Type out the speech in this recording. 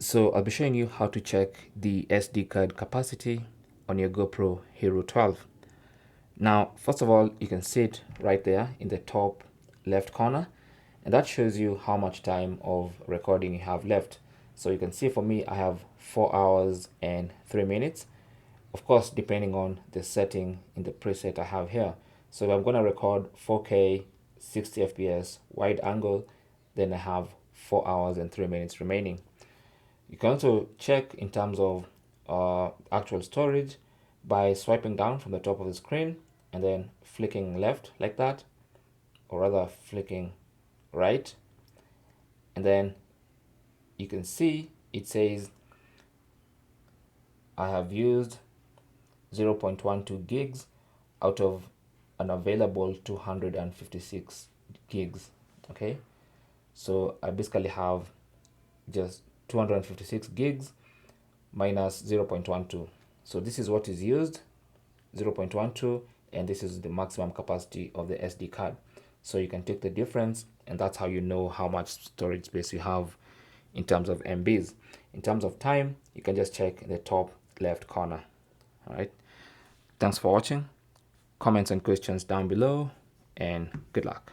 So I'll be showing you how to check the SD card capacity on your GoPro Hero 12. Now, first of all, you can see it right there in the top left corner, and that shows you how much time of recording you have left. So you can see for me, I have 4 hours and 3 minutes. Of course, depending on the setting in the preset I have here. So if I'm going to record 4K 60 FPS wide angle, then I have 4 hours and 3 minutes remaining. You can also check in terms of actual storage by swiping down from the top of the screen and then flicking left like that, or rather flicking right, and then you can see it says I have used 0.12 gigs out of an available 256 gigs. Okay, so I basically have just 256 gigs minus 0.12. So this is what is used, 0.12, and this is the maximum capacity of the SD card. So you can take the difference, and that's how you know how much storage space you have in terms of MBs. In terms of time, you can just check in the top left corner. All right. Thanks for watching. Comments and questions down below, and good luck.